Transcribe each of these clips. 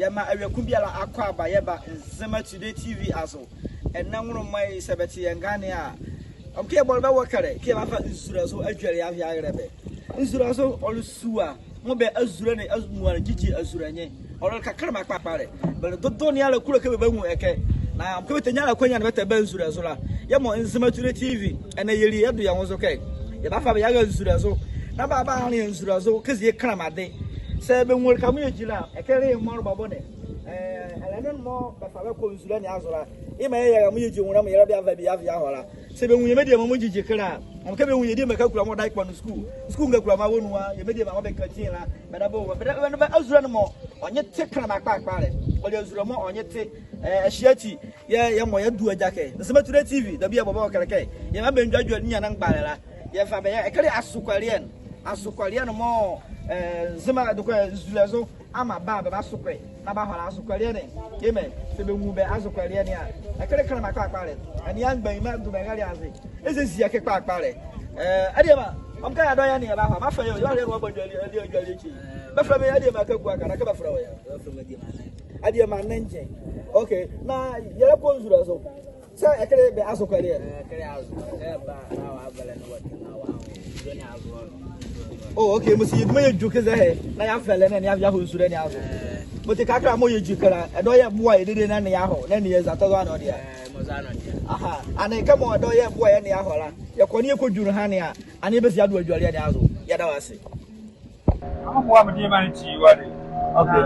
yema awekumbiala akwa aba yeba nzema today TV aso enna nworo mai sebeti yengane a omke bol be wokare ke ba fa Nzulezo adware ya ya grebe Nzulezo olusuwa mo be azure ne azuwa gigi azuranye ol kakra makpapare be dodo ne ala kuro ke be hu eke na omke betanya la kwanya ne beta be Nzulezo la yemo nzema today TV ena yeri yedo ya wonzo kai ye ba fa be ya ga Nzulezo na ba ba ne Nzulezo kezi kramade se be nwor kamu yejila ekere mo babo ne elenon mo ba fa ko Nzule ne azora ima ye ya mu yeji nwora mo yera bia va bia via hola se be nwunye me de mo jiji kra am ke be nwunye de me ka kura mo dai kpanu school nga kura ma wonu wa ye me de ma be ka tin la be da bo be azura no mo onye te kra ma kpa le o de azura mo onye te ahyiati ye mo ye du ajake Nzema today TV da bia baba kereke ye ma be ndwadwa nya na ngba la ye fa be ye ekere asukwalian mo Nzema do ko Nzulezo ama ba ba sukwe na ba hala asukwalian amen se be mu be asukwalian ya ekere kra ma kpa le ani an ban ma du be gari aze ezezi ya ke kpa le ade ma am ka ado ya ne ba fa ma fa yo le wo bo jali chi ba fra me ade ma ka ku aka na ka ba fra wo ya ade ma nanje okay na yere ko Nzulezo sa ekere be asukwalian ekere azu ba na wa abale no wa na wa ni azu. Oh, okay, musi yiduma ye juke ze he na ya fele na ya ho nsure ni azo but kakra mo ye jukara edo ye boa ye dede na ya ho na ne ye zato zo na dia mo za no dia aha ana ka mo edo ye boa ye na ya ho la ye ko ne ko juru ha ne a ana be si ado adwale ni azo ya da wase ama boa me die man ti wale okay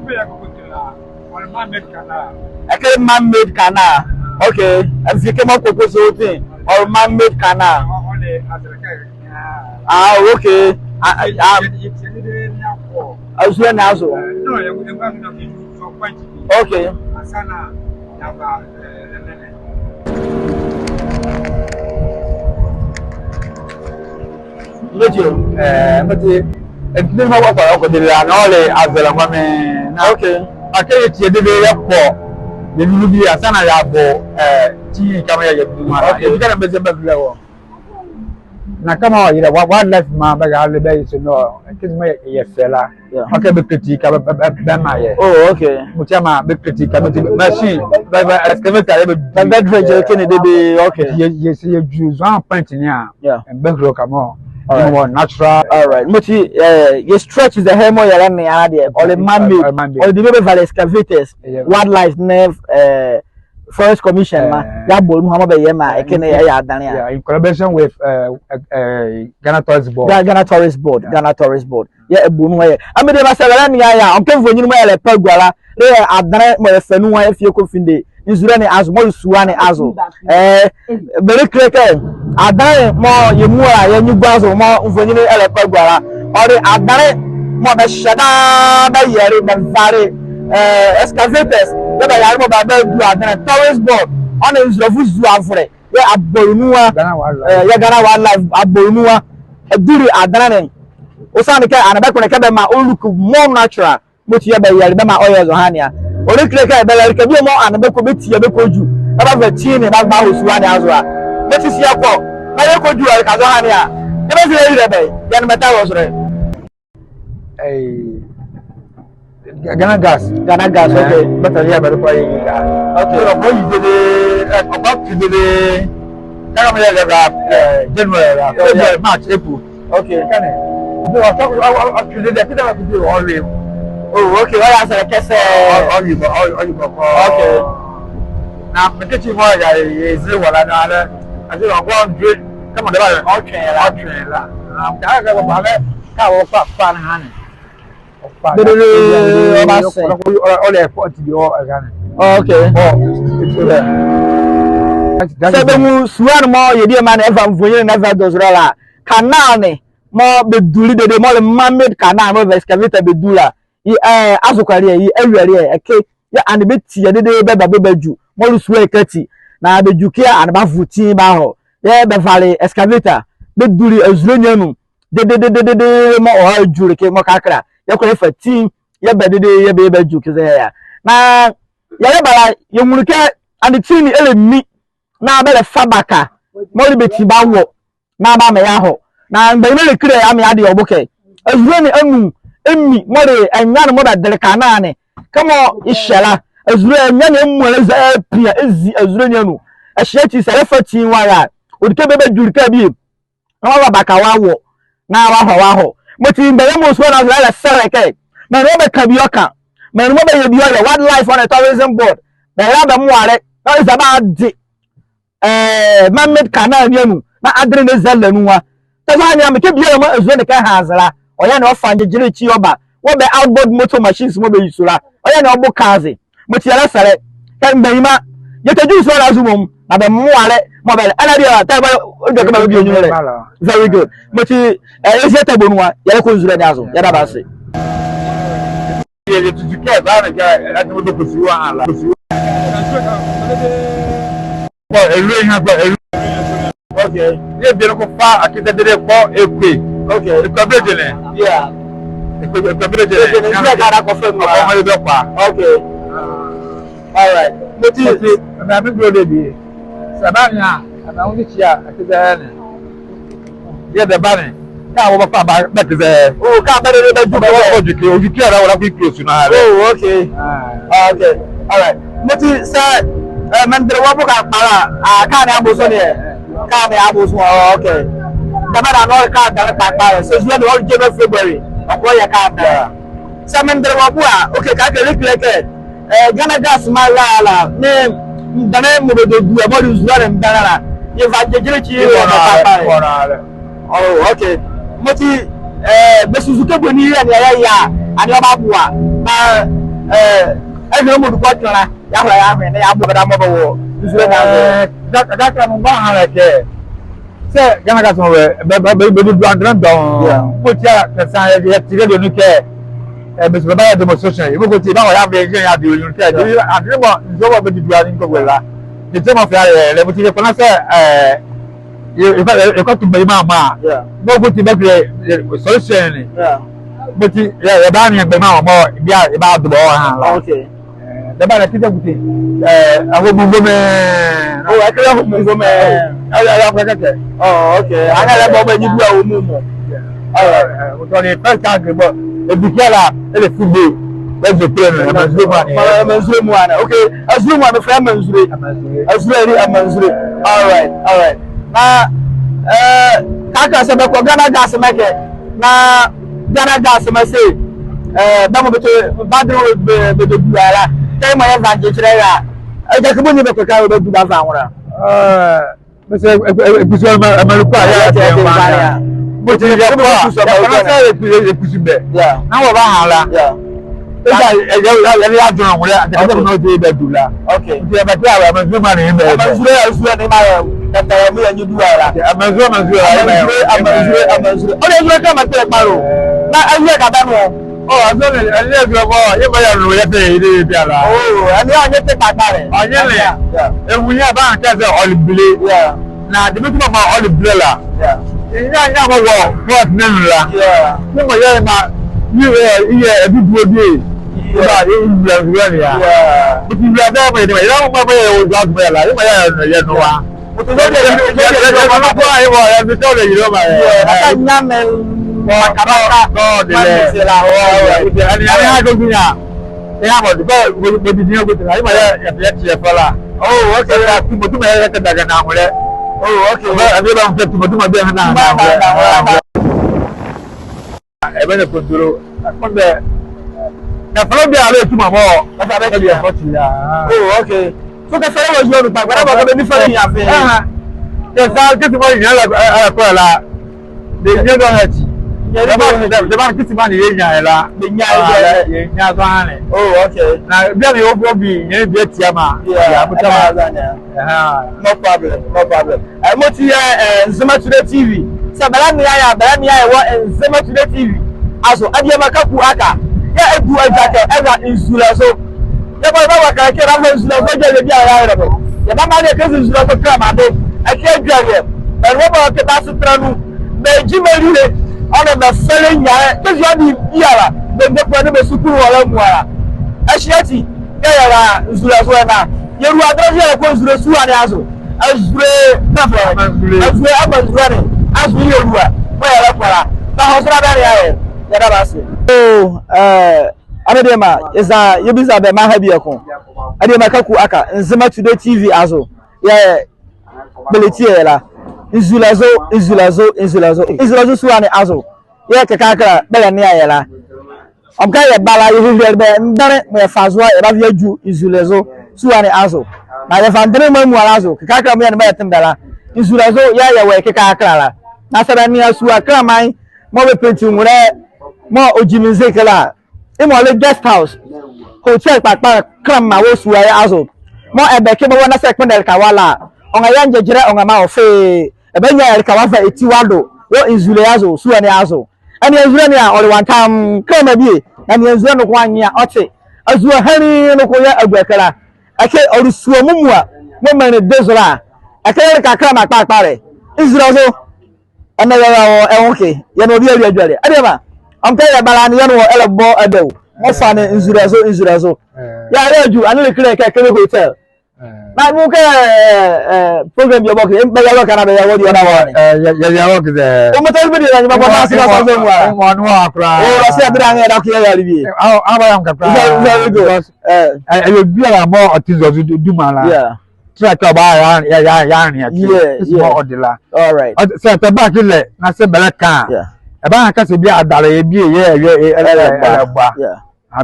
be ya ko kutila on man made kana akere man made kana okay afike mo ko so thing or man made kana only azraka. Ah, okay. Azure nazo. No, okay. Asana yaba Lejo mati edine ma wa kwa ko de la na ole azela kwa me na okay. Akere tie de be yapo de nu bi asana yabo ti kama ya yebu ma okay kana be zemba bla wo na kama ira wildlife ma ba ga le be so no kizima ye fela okay be critique ba ma ye oh okay mutiama be critique machine ba excavator be dredge kene de be okay ye use one point ni a be grow kama more natural. All right moti your stretch is the hemo yara ne ya de or the man made or the be valley excavators wildlife nerve Forest Commission ma ya bol mu hama be ye ma ekene ya adan ya in collaboration with Ghana Tourist Board ya ebu nu ye amede ba sebele ni ya on ken fonyi mu ya le pagwala le adan mo ye fanu wa fie ko finde Nzure ni azu mo suwa ni azu bere kreke adan mo ye mu a ye nyugba azu mo fonyi ni ele pagwala o de adan mo be shada ba yere be vare excavators the yard mo ba do adan Tourist Board on Nzulezo zu afre ye aborunuwa ye Ghana wildlife aborunuwa ediri adan ne osane ka anabe ko ne ka be ma o look more natural mo ti ye be yare be ma oil zo hania o le kire ka be yare ka bi mo anabe ko be ti ye be ko ju e ba fa ti ne ba gba hosuwa ne azo a mo ti si akọ na ye ko ju yare ka zo hania e be fi yare be ya ne meta wo sore Ghana gas okay but here be ko yi ga okay so boy you dey about to dey come here January March April okay can no talk to the people that do all we oh okay what answer kese all you okay na meketi mo ya is wala na ala I say 100 come on the all train la am ka ga ba le ka wo pa na han all airport be all Ghana okay sebe mu suwan mo ye die man eva mfonye na eva dozrala canal ne mo be duli de mo le man-made canal mo excavator be dula yi azukwari yi awere eke ya and be tie de be babaju mo lu suwe kati na be jukia and ba futin ba ho ye be vale excavator be duli azulenya nu de mo o ajure ke mo kakra ye ko fa tin ye be de ye be juki ze ya na ye bala ye muruke and tin ele mi na be le fabaka mo le beti ba wo na ba me ya ho na mgbe ime le kire ya me ade obuke azure ni anu emmi more anya no mo da delekana ne come on ishela azure anya na emu za pia ezi azure nya no ahia ti sare fatin wa ya odike bebe jurika bi na wa baka wa wo na wa ho moti mbe mo so na la sare ke na no be ka bi oka na no be ye bi o wildlife on a tourism board na ya be mo are na is about di man-made canal nya na adre ne zalla nuwa tazanya me ke biya ma azure ne ka hazara oya na ofa ngejire chi oba wo be outboard motor machines mo be yusura oya na obo kaze moti ala sare kan bayima yeteju so la zumum na be mo are mo be ana dia ta ba ojo ka ba bi onyure very good moti ese tabo nuwa ya ko zure da zo ya da ba se ye tutu ke ba na ga adu do kusiwa ala bo elu ha bo elu okay ye bi ko fa akita dere ko ekwe okay e ko be ne yeah e ko be de ne ya ga ko fe mo ma le be pa okay all right moti na me bro de bi sabanya ana woni chia akita ne ye de ba ne ka wo ba ba be te o ka ba de be ju ba wo ju ki ara wo la ku close na oh okay okay all right moti sa mandre wo ka para ka ne aboso ne ka ne aboso okay kamera no ka da pa so you know January February akoya ka da sa mandre wo a okay ka ke like Ghana gas ma la ne dane mo do du e mo du zuare ndara ye va jejire chi oh okay moti besuzuke boni ya ya ani oba bua na eno mo du ko tara ya hwa ya hwe ne ya bo da mo bo zuare na da mo ba ha ke se Ghana gas mo be du andran don mo tia ka sa ya tire do nu ke besu ba ya demonstration e mo ko ti ba wa ya be je ya di oyun ke di adremo nzowo be di ani ko wela the time of ya le mo ti ko na se e ko tu be ma mo ko ti be solution mo ti ya ba ni be ma mo bia e ba do bo ha la okay da ba la ti te guti awo bungo me o e kere bungo me ya ko ke oh okay ana le bo be ni du awo mu mo o to ni first time bo ebikiala ele fugbe bezo pleno amanzure mu ana okay azure mu ana fra amanzure all right na kaka se be ko Ghana gas make na Ghana gas me say ba mo beto badro be do buara tay mo ya vanje kire ya e je kubo ni be ko ka be du ba fa wora me say episode amaruko ya but you get what you push be yeah now ba hala yeah ya don wora I don't know dey be dula okay you be try wa manzu ma ni be manzu ni ma tata mu ya nyu ara manzu o le zura ka ma te paro na aye ka ba no oh azo le ele go bo ye ba ya ro ye te ide bi ara oh ani anye te pata re anye le ewu ya ba ka se olibile yeah na de bi ma olibile la yeah nya ko wo what nenu la yeah ni mo ye ma ni ye ebiduo bi ba ni ya bi bla da ba ni ya mo ba ye o just ba la ni mo ye no wa o to de ma ko ai wo ya bi to le yiro ma ya nya me wa ka ba de le la o ani ha go gunya ya mo ba bo di ni go ta ni mo ya ti e fa la oh okay ya ti mo tu me ya ka daga na mo le oh okay ba abi ba mfetu mutuma be na ebe ne kontrol akonde na falo bi ale tuma mo ata be bi afoti ya oh okay so ka fere wo yo pa gbara ba ko be ni fere ya fe te sa ke ti mo yin la ko la de ye do hati de ba ki ti ma ni ye nya la de nya ye nya so ane oh okay na bi na yo bi ye bi ti ama ya mutama no problem mo ti Nzema Today TV se bala mi ya wo Nzema Today TV aso ade makaku aka ya egu ajake era Nzulezo ya ba wa ka ke ra Nzulezo je bi ara re bo ya ba ma ne ke Nzulezo kra ma do ake adware e ro ba ke ta sutranu me jimeriwe ona na fele nya ke yo di biara be ko ne be sukuru wala mu ara ashiati ke ya ra Nzulezo na yeru adroje ya ko Nzulezo ani aso azure nafa azure abazure azu yeruwa mo ya la para na hosra ba ya da ba se Oh, Adema is that you be a mahabiako. Adema Kaku Aka, Nzema Today TV azo. Yeah, Beletiela. Nzulazo Suane azo. Yeah, Kakaka, Belania. I'm kind of bala you hear the me fazwa e ju Nzulezo Suane azo. Na ya fandre mu azo, Kakaka me na metembela. Nzulazo ya we Kakaka. Na sabania suwa kraman, mo be pentu mure, mo ojimize kala. Imo le guest house. Hotel pakpa kramma wo suwa ya azo. Mo ebeke bo na sekpendel kawala. Onga yanje jire onga ma ofe. Ebenya el kawafa etiwado. Wo Nzulezo Suane azo. Ani Nzule ni a ori one time krama bi. Na ni Nzule no kwa nya ote. Azuwa hani no ko ya agwekala. Ake ori suwa mumua. Mo mane dezola. Ake ka krama pakpa re. Nzulezo and okay, you know, really adwale. Adema, I'm telling you, balani you know, elabo ado. Mo fan Nzulezo. Yeah, I do. I know the clinic at Kele Hotel. Now, okay, program your work. But you work another what you are. You work there. Oh, tell me that you are going one walk. Oh, I said, I'm okay. I'm very good. I will be a more autism to do my yeah. Try to buy yeah. All right. So the back in there, I said Belaka. Yeah. About can be a dollar yeah.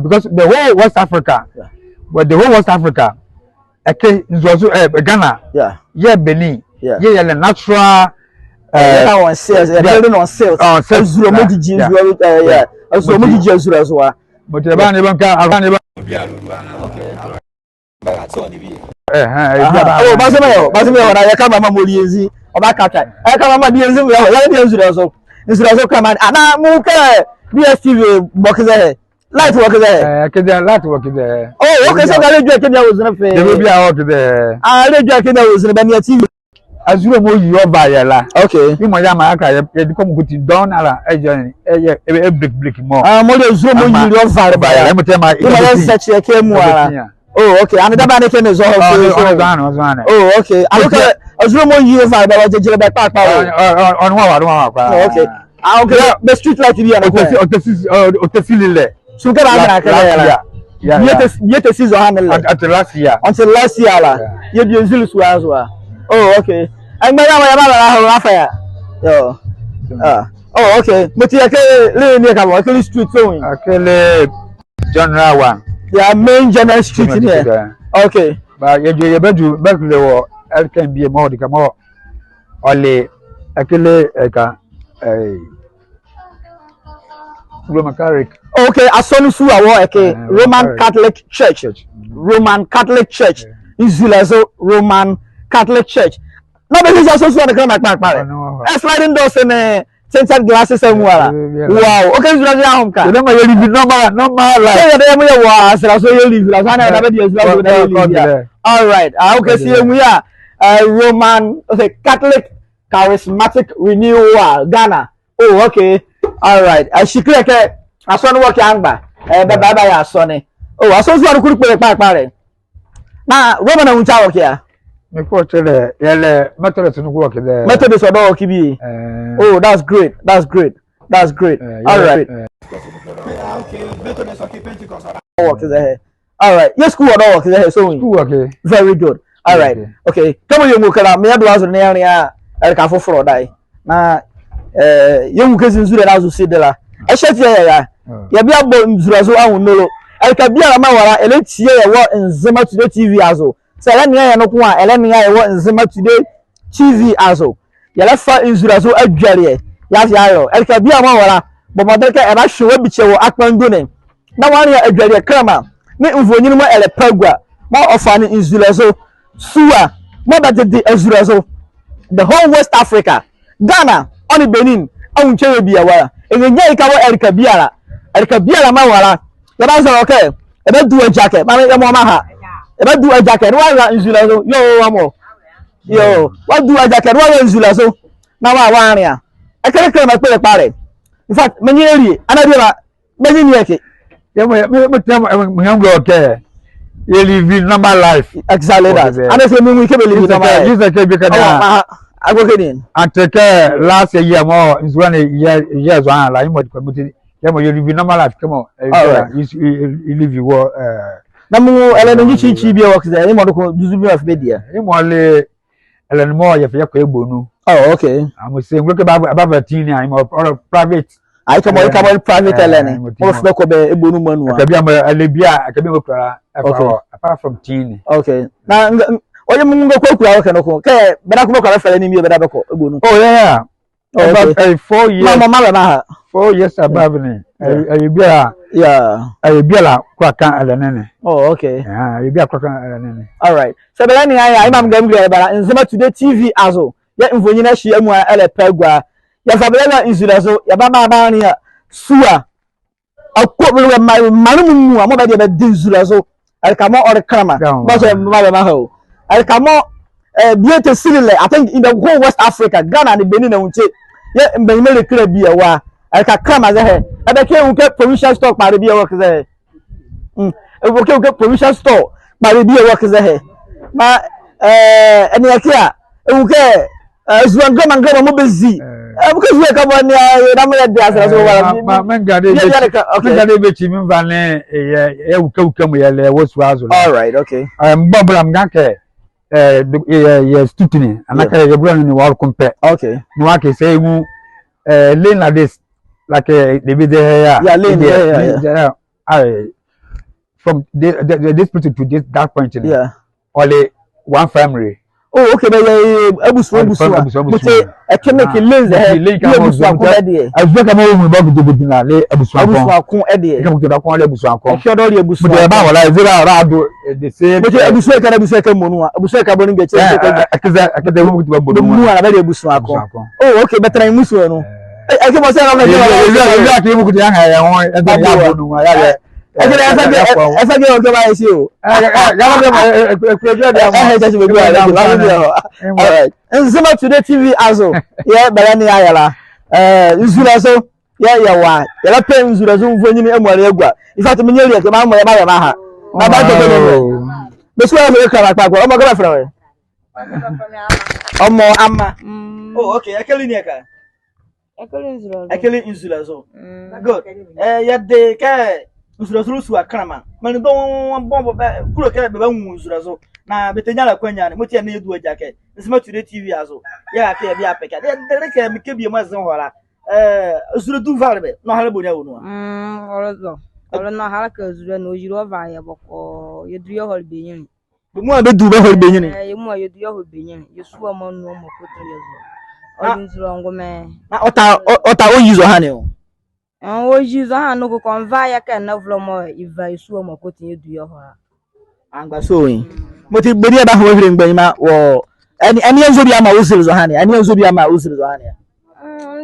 Because the whole West Africa, yeah. But the whole West Africa, okay, is also Ghana, yeah, Benin, yeah, the natural on sales, on sales, yeah, also Mojiji as well. But the band even can oh, Basimeo, I come a Molizi, or back at I come a Diazim, Nzulezo come and Muka, BSTV, work there, light work there, light work there. Oh, okay, so I read was in a fair. There will be out there. I read was in a Bania TV. As you know, you are by okay, you might come with it down a brick more. I'm only zoom you are fired by I oh, okay. And the band is all oh, okay. I look at a room you find about the back on one. Okay. Okay. The street light to be an okay. So get out yet a season until last year. Until last year, you do Zulus as well. Oh, okay. And my Raphael. Oh, okay. But you can't live near street going. Okay, John one. Yeah, main general street in here. Okay. But you better back the war. I can be a more more. Only actually Roman Catholic. Okay, I saw you okay. Roman Catholic Church. Roman Catholic Church. Nzulezo Roman Catholic Church. Nobody is also the come back. Sliding doors and tinted glasses and wow. Okay, you home car. No all right. Okay, see we are Roman Catholic Charismatic Renewal Ghana. Oh, okay. All right. I should click I saw work yanga. Bye Sonny. Oh, I saw you could put a pack party. Now, Roman and Tower here. Methodist work there. Methodist or Kibi. Oh, that's great. That's great. That's great. All right. Okay, Methodist or Pentecost work there. All right. Your school or work there. So okay. Very good. All right. Okay. Come on, you look at me. I was an area. I can't afford die. Now, young cousins who are see the I shut here. You be about Nzulezo. I will know. I can be a mawara. Let's see what Nzema Today TV azo. So let me know kwa elenia e wo Nzema Today TV azo ya la fa Nzulezo adware ya fi ayo el ka bia ma wala bo model ka e ba hwe bi che wo akpando ne na wan ya adware krama ne mvonyinu mo ele pagwa mo ofa ne Nzulezo suwa mo ba de Nzulezo the whole West Africa Ghana on Benin awun che bi ya wala enye ka wo el ka biara ma wala ya ba so okay e be do jacket ma me mo ma ha ebe do a jacket why Nzulezo yo amo yo what do a jacket why Nzulezo na wa ania e kere ma pe pare in fact many eri anade ba many ni eke me tem me am go okay you live normal life exactly that and say me we ke live normal life you say ke be kana I go get in and take last year more is when years one like mo community Yeah, you live normal life. Come on. You live your Namu eleno nchi bi work there. Imo do duzu bi of media. Imo le eleno mo ye fe ko egbonu. Oh, okay. I'm saying look about teen I'm or private. I come private eleni. Mo fe ko be egbonu manu a. Akabi am alebia akabi mo kra apart from teen. Okay. Na oye mu ngo kwakura wo kenoko. Ke be na ko kra fele ni mi be da be ko egbonu. Oh yeah. About 4 years. Mama 4 years above me. Alebia yeah. Alebia la kwa kan elenene. Oh, okay. Yeah, alebia kwa kan elenene. All right. So be ni aya imam gamglu e bara Nzema Today TV azo. Ya mfonyi na hye amu ele pagwa. Ya fabele na Nzulezo ya baba ni ya suwa. Akobulu we manu mu amo be de be Nzulezo. Alkamo or krama. Ba so ma ho. Alkamo beauty city I think in the whole West Africa, Ghana and Benin and Unche. Yeah, Benin clear be a wa. I can come as a head. I became provincial stock by the beer work there. Okay, provincial store by the beer work there. Ma and Yakia, okay, as one come and go busy. Because we come on here, I'm going to as well. Man, okay, all right, okay. Bob, I'm Ganke. Stutini, and I can run in the world compare. Okay. No, I can say, lane like this, like a there. Yeah, lane there. From this person to this that point, yeah, only one family. Oh, okay, but Abusu. But I can make a lens there. Abusu I was talking about the Budina, Abusu Akun Eddie. Come to the corner, Abusu Akon. I showed all the Abusu. But the same. But Abusu can Abusu Monu. Abusu can bring it. I can the woman to Monu and very Abusu Akon. Oh, okay, but I'm Musu. I can say I'm not I forget what I see you. All right. Nzema Today TV azo. Yeah, Bayani Ayala. Nzulezo. Yeah, wa. Ya pe Nzulezo mfonyini emware egwa. In fact, me nyeri e ma mo ya ma ha. Na ba to go. Be so am e kara pa kwa. Omo go fra we. Omo ama. Oh, okay. Ekeli ni eka. Ekeli Nzulezo. Good. Ya de ka Nzulezo akrama. Man don bombo kulo kele be banwu Nzulezo. Na betenya la kwanya ne motia na edu ajake. Nzema Today TV azo. Ya ka bia peka. De ka me ke bia ma zan hora. Nzulezo valbe. No hala bonya wonu. Orozo. Oro no hala ka Nzulezo no jiro va ya boko. Yedu yo hol benyin. Mu a be du be hol benyin. Mu a yedu yo hol benyin. Yesu ma no mo koto yezo. Odi Nzulezo ngome. Na ota oyizo ha ne o. Oyizo ha no ko konva ya ka na vlo mo iva yesu mo koto yedu yo hora. Angba so yin. Moti beri aba ho hire ngban ma wo ani enzo bi ama usiri zo ha ne. Ani enzo bi ama usiri zo ha ne.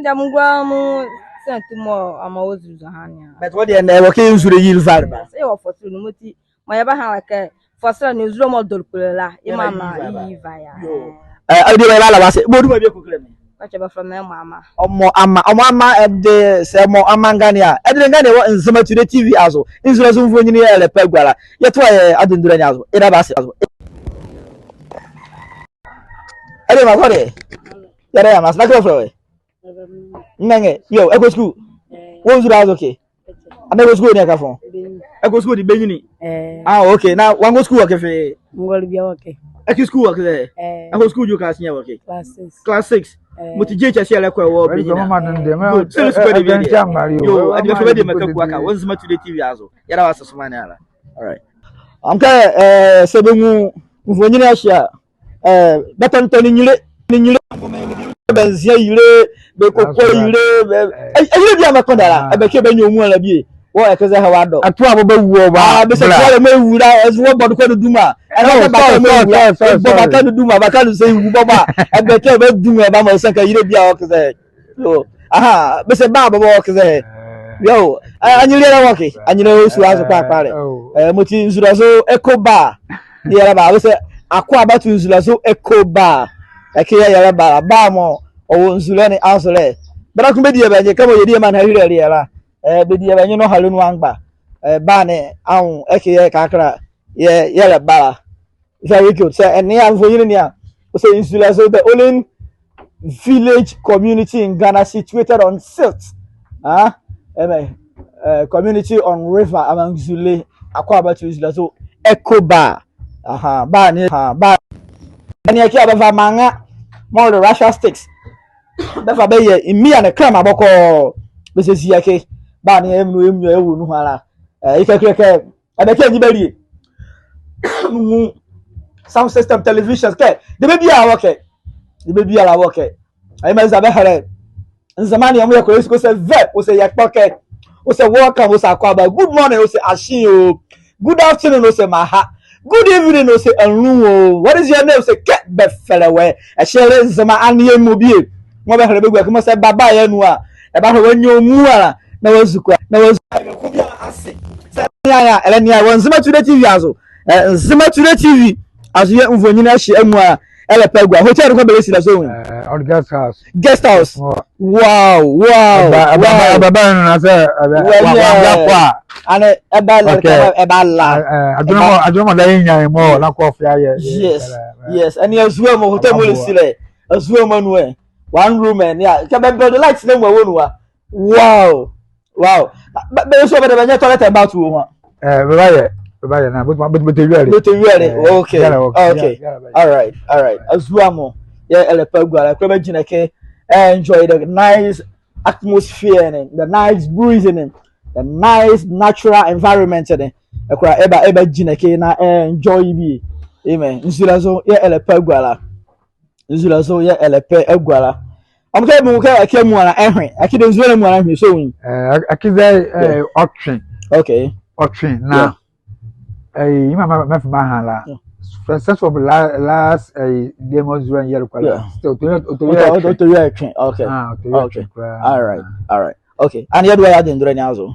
Ndam gwa mu sentimo ama usiri zo ha ne. But what dey na wo ke usiri yi var ba. Say wo fotu no moti mo ya ba ha wa ka fosra ni usiri mo dolkulela imama iva ya. Ade we la wa se bodu ma bi kokure mi. Acha ba from mama. Omo ama de se mo amangane a. Ede ngane wo Nzema Today TV azo. Nzulezo mfonyini ya le pagwara. Yeto ye adundura nya azo. Ida ba se azo. Ede ma kore. Yare ya mas na ko fro. Nenge yo e go school. Wo Nzulezo ke. Ana go school ni aka fon. E go school di benyini. Ah okay. Na wan go school ke fe. Ngol bia okay. E school work there. E go school you ka senior work. Class 6. Mutije cha sia lekwa wo bi na so so de bi yo adi fa de makaku aka Nzema Today TV azo yara wa sasuma ne ala all right amka sebengu mfonyini ahia betantoni nyire benzia yire be kokko yire ayire bi amakondara abeke benyomu ala bi wo ekeze ha wado atu aboba wuo ba be se kwale me wura ezo bodu ko duma ena ba ka duma ba ka se wu baba abeke be duma ba ma sanka yire bia okeze yo aha be se ba baba okeze yo anyire na woke anyire osu azu pa pare moti Nzulezo eco bar yera ba be se akwa abatu Nzulezo eco bar ekiya yera ba mo o Nzule ni ansole bra kun be die ba je kamo yedi ma na hire yera be die ba nyo halu no angba ba ne ahun ekiye kakra yera ba very good so and here for you here so Nzulezo the only village community in Ghana situated on Stilt community on river among Zule akwaba to Nzulezo echo bar bar ni bar ni aki abava manga more the Russia sticks befa be ye imi and cram aboko be se siake bar ni emu ewu nu hala ikekreke abeke nyi bari sound system television ke the baby a work the baby a work ai ma za be here nzamani amu yakọ esi ko se vet o se yakpoke o se welcome o se akwaba good morning o se ashin o good afternoon o se maha good evening o se anrun o what is your name o se ke be felewe e shere nzama anie mu bie mo be here begua ko se baba ya nu a e ba ho wanyo mu ara na wazuku ko bia ase se ya ele ni a nzama today tv azo nzama today tv azo ye mvonyina hye amu a ele pagua hotel ko be si la so on guest house wow baba na say wa ane eba la ajomo da yin mo na ko fia ye yes and you azuo mo hotel mo sile azuo mo nu one room and yeah ke be build lights na mo wonu a wow be so be de nya toilet about wo ho baba ye na but okay all right azuo mo yeah ele pagua ko be jina ke enjoy the nice atmosphere and the nice breezing and the nice natural environment and ekura eba jineke na enjoy bi amen Nzulezo ye elepe agwala Nzulezo ye elepe agwala amke mu ka akemu ana ehwe akide Nzulezo mu ana hwe so wi akide option okay option na ima ma fa hala first of last demos run year kwala still to you okay all right okay and you do ya den dure nyazo